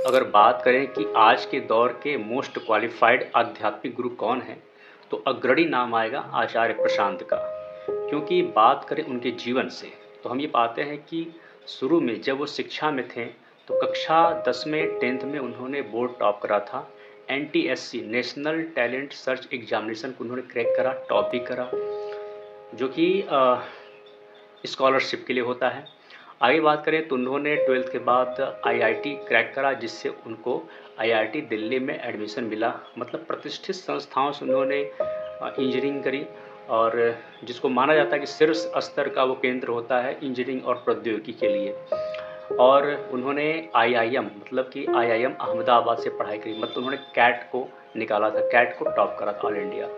अगर बात करें कि आज के दौर के मोस्ट क्वालिफाइड आध्यात्मिक गुरु कौन हैं, तो अग्रणी नाम आएगा आचार्य प्रशांत का। क्योंकि बात करें उनके जीवन से, तो हम ये पाते हैं कि शुरू में जब वो शिक्षा में थे, तो कक्षा 10 में 10th में उन्होंने बोर्ड टॉप करा था। NTSC national talent search examination को उन्होंने क्रैक करा, टॉप भी करा, जो कि स्कॉलरशिप के लिए होता है। आगे बात करें तो उन्होंने 12th के बाद IIT क्रैक करा, जिससे उनको IIT दिल्ली में एडमिशन मिला। मतलब प्रतिष्ठित संस्थाओं से उन्होंने इंजीनियरिंग करी, और जिसको माना जाता है कि शीर्ष स्तर का वो केंद्र होता है इंजीनियरिंग और प्रौद्योगिकी के लिए। और उन्होंने IIM मतलब कि IIM अहमदाबाद से पढ़ाई करी, मतलब उन्होंने कैट को निकाला था, कैट को टॉप करा था ऑल इंडिया।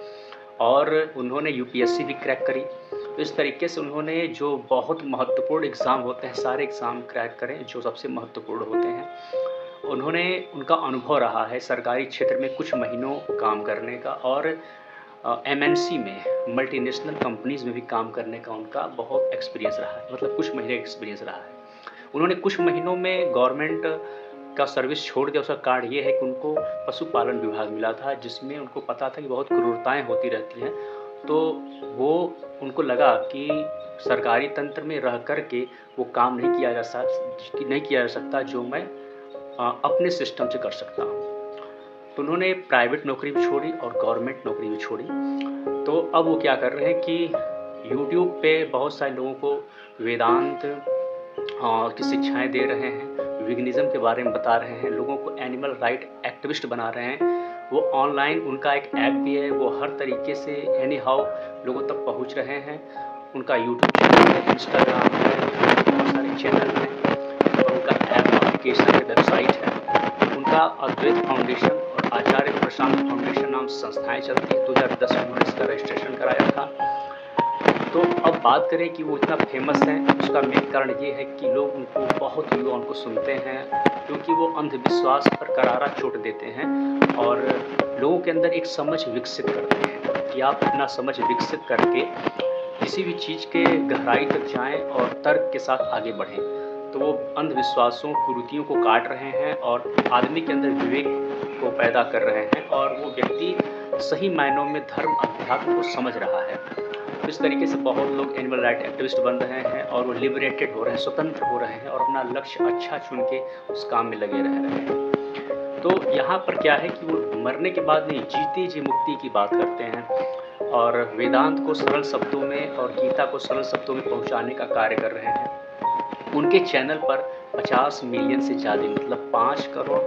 और उन्होंने UPSC भी क्रैक करी। तो इस तरीके से उन्होंने जो बहुत महत्वपूर्ण एग्ज़ाम होते हैं, सारे एग्ज़ाम क्रैक करें जो सबसे महत्वपूर्ण होते हैं। उन्होंने उनका अनुभव रहा है सरकारी क्षेत्र में कुछ महीनों काम करने का, और MNC में मल्टीनेशनल कंपनीज़ में भी काम करने का उनका बहुत एक्सपीरियंस रहा है, मतलब कुछ महीने एक्सपीरियंस रहा है। उन्होंने कुछ महीनों में गवर्नमेंट का सर्विस छोड़ दिया। उसका कारण ये है कि उनको पशुपालन विभाग मिला था, जिसमें उनको पता था कि बहुत क्रूरताएँ होती रहती हैं। तो वो उनको लगा कि सरकारी तंत्र में रह कर के वो काम नहीं किया जा सकता जो मैं अपने सिस्टम से कर सकता हूँ। तो उन्होंने प्राइवेट नौकरी भी छोड़ी और गवर्नमेंट नौकरी भी छोड़ी। तो अब वो क्या कर रहे हैं कि यूट्यूब पे बहुत सारे लोगों को वेदांत की शिक्षाएं दे रहे हैं, विगनिज़्म के बारे में बता रहे हैं, लोगों को एनिमल राइट एक्टिविस्ट बना रहे हैं। वो ऑनलाइन उनका एक ऐप भी है, वो हर तरीके से एनी हाउ लोगों तक पहुंच रहे हैं। उनका यूट्यूब चैनल है, इंस्टाग्राम है, बहुत सारे चैनल हैं, और उनका ऐप एप्लीकेशन है, वेबसाइट है। उनका अद्वैत फाउंडेशन और आचार्य प्रशांत फाउंडेशन नाम संस्थाएं चलती हैं। 2010 में उन्होंने इसका रजिस्ट्रेशन कराया था। तो अब बात करें कि वो इतना फेमस है, उसका मेन कारण ये है कि लोग उनको बहुत युवा उनको सुनते हैं, क्योंकि वो अंधविश्वास पर करारा चोट देते हैं और लोगों के अंदर एक समझ विकसित करते हैं कि आप अपना समझ विकसित करके किसी भी चीज़ के गहराई तक जाएं और तर्क के साथ आगे बढ़ें। तो वो अंधविश्वासों, कुरीतियों को काट रहे हैं और आदमी के अंदर विवेक को पैदा कर रहे हैं, और वो व्यक्ति सही मायनों में धर्म अध्यात्म को समझ रहा है। तो इस तरीके से बहुत लोग एनिमल राइट एक्टिविस्ट बन रहे हैं और वो लिबरेटेड हो रहे हैं, स्वतंत्र हो रहे हैं, और अपना लक्ष्य अच्छा चुन के उस काम में लगे रह रहे हैं। तो यहाँ पर क्या है कि वो मरने के बाद नहीं, जीते जी मुक्ति की बात करते हैं, और वेदांत को सरल शब्दों में और गीता को सरल शब्दों में पहुँचाने का कार्य कर रहे हैं। उनके चैनल पर 50 मिलियन से ज़्यादा, मतलब 5 करोड़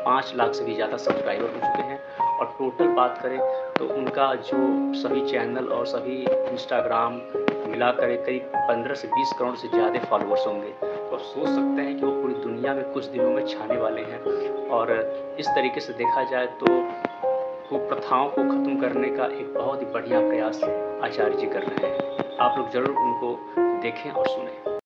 5 लाख से भी ज़्यादा सब्सक्राइबर हो चुके हैं। और टोटल बात करें तो उनका जो सभी चैनल और सभी इंस्टाग्राम मिला कर करीब 15 से 20 करोड़ से ज़्यादा फॉलोअर्स होंगे। तो आप सोच सकते हैं कि वो पूरी दुनिया में कुछ दिनों में छाने वाले हैं। और इस तरीके से देखा जाए तो कुप्रथाओं को ख़त्म करने का एक बहुत ही बढ़िया प्रयास आचार्य जी कर रहे हैं। आप लोग ज़रूर उनको देखें और सुनें।